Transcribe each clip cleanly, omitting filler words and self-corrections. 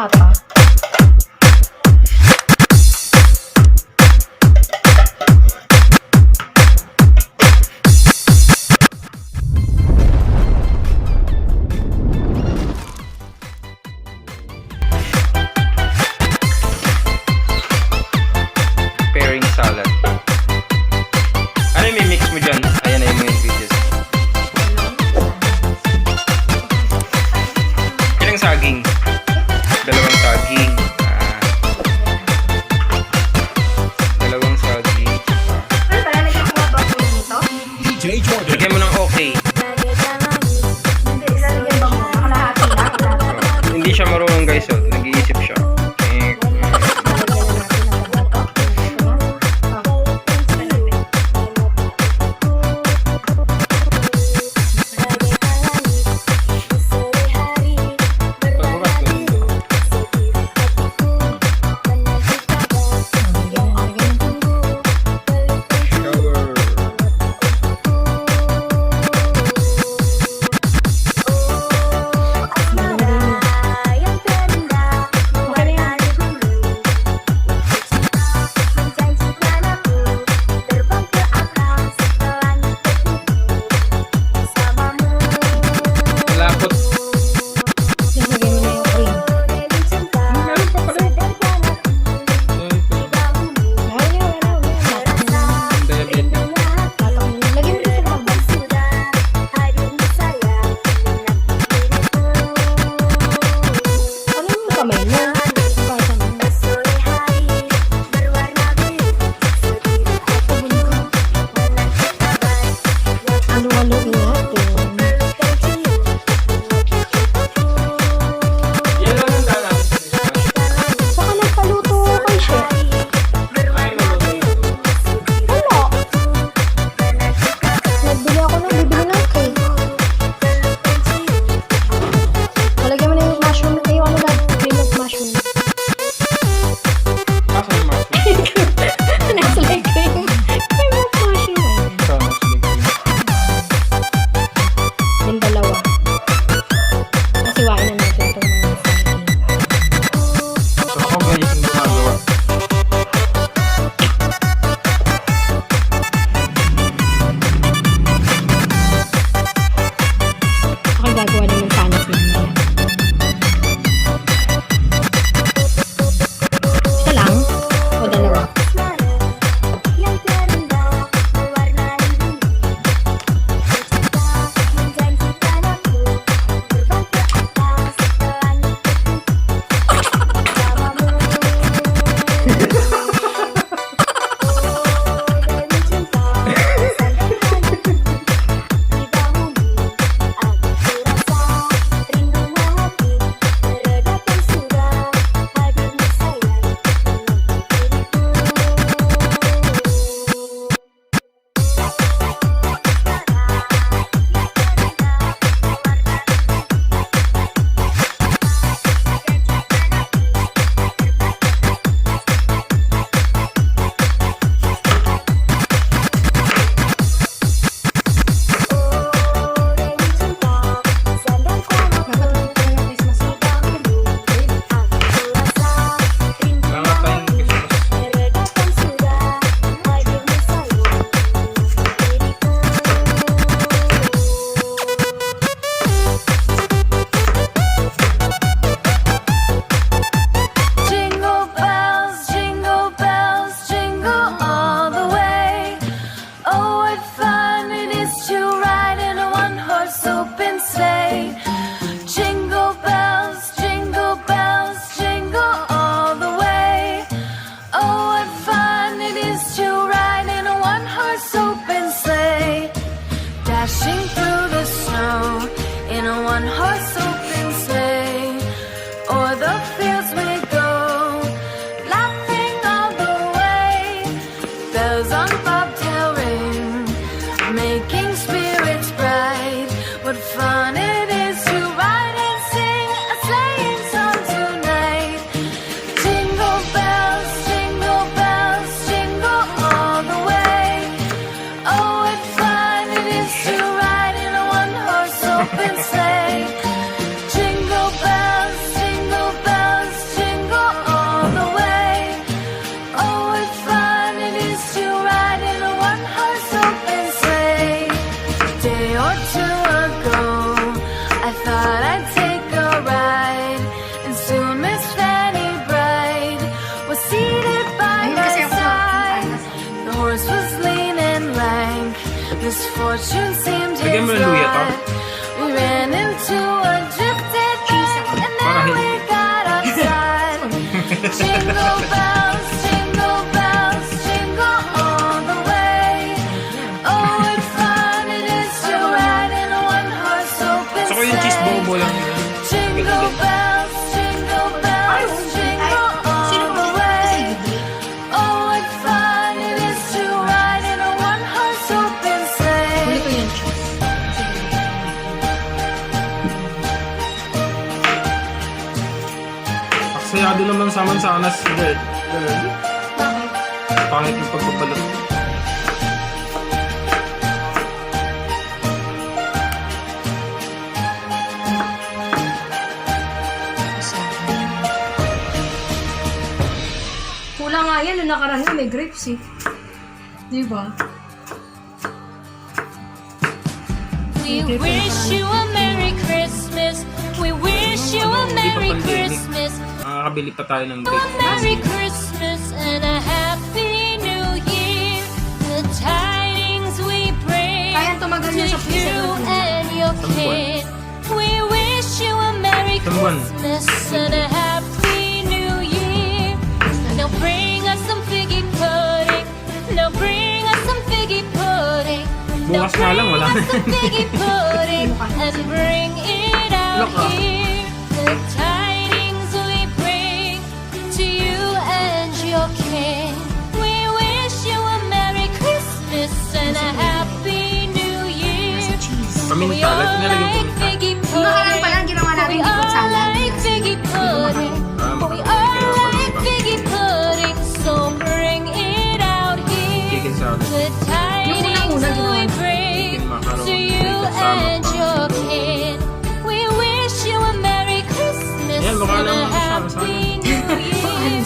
ata. Pairing salad. Ano yung mix mo dyan? Ayan na yung mga ingredients. Ilang saging? Dalawang saging. Dalawang saging. Ano pala, lagyan ko ba po nito? Lagyan mo ng okay. Hindi, ilalagyan ba mo? Nakalahati lang. Hindi siya marunong guys. So, nag-iisip siya. thought I'd take a ride, and soon Miss Fanny Bright was seated by Ayun my kasi ako side. The horse was lean and lank, misfortune seemed Lagyan his mo ng luya to. lot. We ran into a drifted bank, and then Para we got outside. Jingle bells, jingle bells, jingle all the way. Oh, what fun it is to ride in a one-horse open Saka yung cheese sleigh. bobo lang. Jingle bells, jingle bells, jingle all the way. Oh, what fun it is to ride in a one-horse open Huli sleigh. ko yun, cheese. Aksayado naman sa mansanas, girl. Bakit? Pangit yung pagpabalot. Kulang nga yan, nung nakaraan yun, may grapes eh. Di ba? We wish you a Merry Christmas. We wish you a Merry Christmas. Makakabili pa tayo ng A break. Merry Christmas and a Happy New Year. The tidings we bring Kaya tumagal to yun sa you prison. and your kid. We wish you a Merry Someone. Christmas and a Happy New Year. Now bring us some figgy pudding. Now bring us some figgy pudding. Now Bukas nga lang, wala bring na. us some figgy pudding and bring it out Look, ah. here. The tidings we bring to you and your king. We wish you a Merry Christmas and a Happy New Year. Cheese. Kami We ni all Talag, nilalagay ko like ni figgy Yung nakaraan pa lang, pudding. ginawa natin We ikot all salad. like figgy pudding. We all like figgy pudding. So bring it out here. Chicken salad. The tidings unang-una we ginawa. bring Chicken macaroni. to you Kasama and pa. your kid. We wish you a Merry Christmas Yan, baka and a lang Happy kasama-sama. New Year.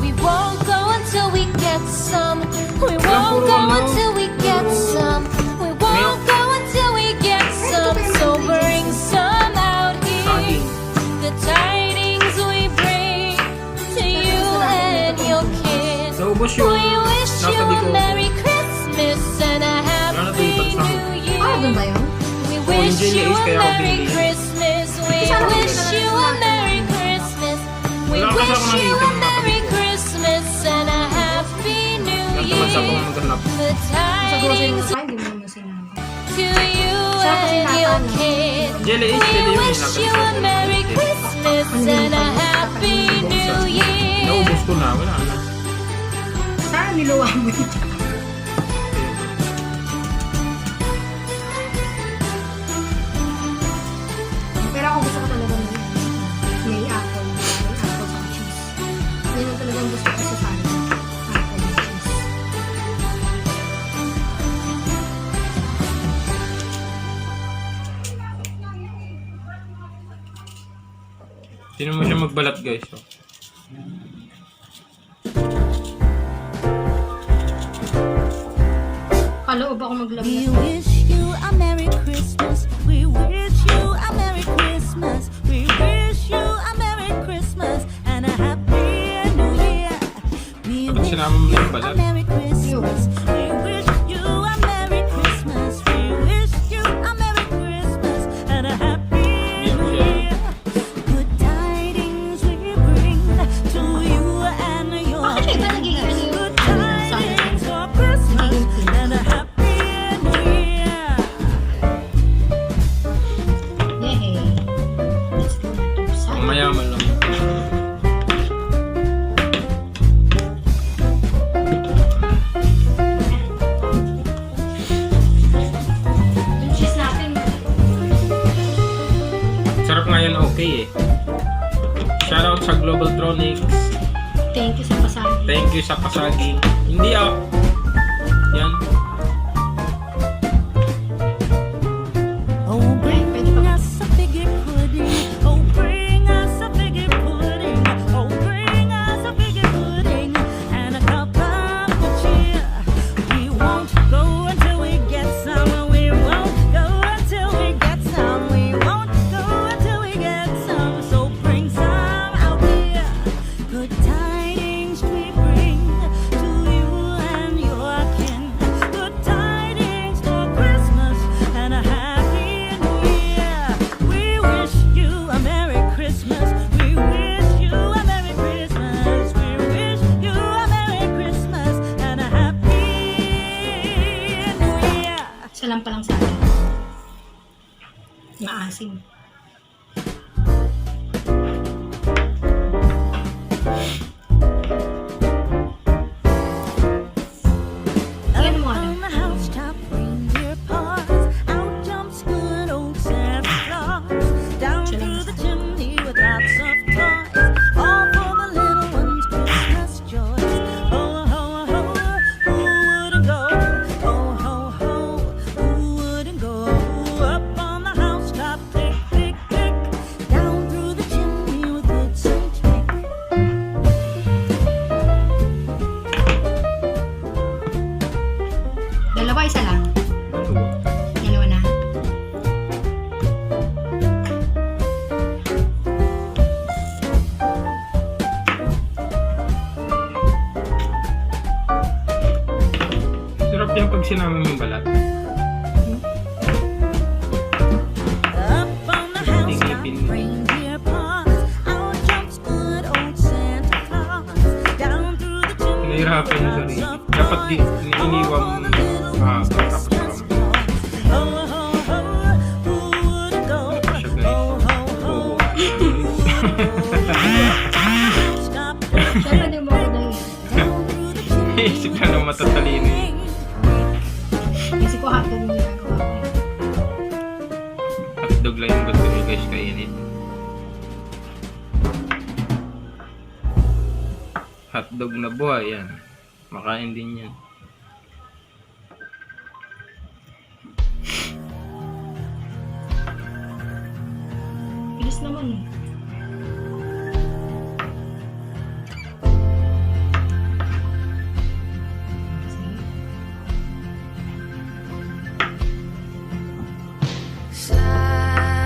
We won't go until we get some. We Walang won't puro go ano. until we get some. We won't go until we get some. So bring some out here. Saging. The tidings we bring to you and your kids. Naubos yung We wish you natabi a ko. Merry Christmas and a Happy New Year. Ah, doon ba yun? We yung wish jelly you is a kaya ako Merry binili. Christmas. We Sana wish hindi you na a natin Merry Christmas. We Wala kasi wish ako you nakita a ng Merry nakabili. Christmas and a Happy New Nagtamad sa akong Year. maghanap. The Sa grocery mo tidings pa, hindi mo naman sinabi. to you Sarap kasi and your nata, no? kid. Jelly is We jelly yun. wish you a Merry Christmas and a Happy New Year. Naubos ko na. Wala na. Sana niluwa mo yun. Pero ako gusto ko talaga may apple. May apple sa cheese. Yan ang talagang gusto ko sa salad. Apple and cheese. Sino mo siya magbalat, guys? Oh. Paloob ako maglabas. We wish you a Merry Christmas. We wish you a Merry Christmas. We wish you a Merry Christmas and a Happy New Year. We Dapat wish sinama mo na yung you a balat. Merry Christmas. We wish you a Merry Christmas. We wish you a Merry Christmas and a Happy New Year. Good tidings we bring to you and your Bakit iba naging ano yung good tidings for Christmas and a Happy New Year. Yehey. Let's go to Ang salad. mayaman lang. Yung cheese natin. Sarap nga yan, okay eh. Shoutout sa Global Tronics. Thank you sa pasagi. Thank you sa pasaging. Hindi ah. Yan. Oh, bring us a figgy pudding. Oh, bring us a figgy pudding. Oh, bring us a figgy pudding and a cup of good cheer. We won't go until we get some. We won't go until we get some. We won't go maasim. Tingnan mo nga. On the housetop, reindeer paws. Out jumps good old Santa Claus. Down through the chimney with lots of toys. All for the little ones' Christmas joys. Ho, ho, ho, who wouldn't go? Ho, ho, ho, who wouldn't go? Up on the housetop, click, click, click. Down through the chimney with good Saint Nick. Dalawa, isa lang. Dalawa na. Sarap yan pag sinama mo yung balat. Up on the housetop, reindeer paws. Out jumps good old Santa Claus. Down through the chimney. Nahirapan yung sarili. Dapat di, iniiwan mo tapos parang Ho, ho, ho, who would go? siya guys. Ho, ho, ho, stop Siyempre, di mo ako dahil. down through the chimney. Isip na ng matatalino eh. Kasi ko hotdog yung ginagawa ko. Hotdog lang yung gusto nyo guys kainin. Hotdog na buhay yan. Makain din yan. Bilis naman eh.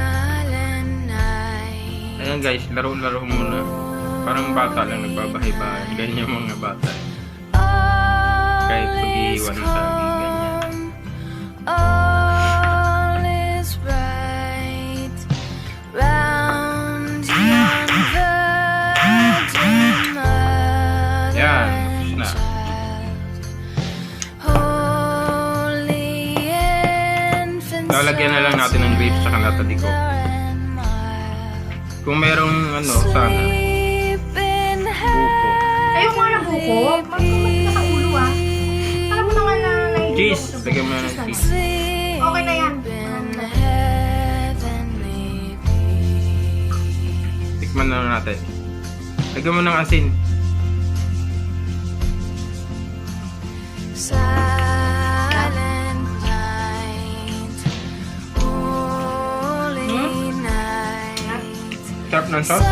Silent night. Ayan guys, laro-laro muna. Parang bata lang nagbabahay-bahay. Ganyan yung mga bata. Kahit pag-iiwan sa amin, ganyan. All is bright round yon virgin mother Yan, and tapos na. child. Holy infant, Lalagyan na lang natin ng grapes sa nataliko. and mild. Kung merong ano, sana. Sleep in Ayoko nga na buko. Magpumat ka sa ulo ah. Alam mo na nga na nahihilo Cheese! ko sa Lagyan mo na ng buko. cheese. sleep Okay na yan. in heavenly peace. Tikman na lang natin. Lagyan mo ng asin. Silent night, holy night. Sarap ng sauce.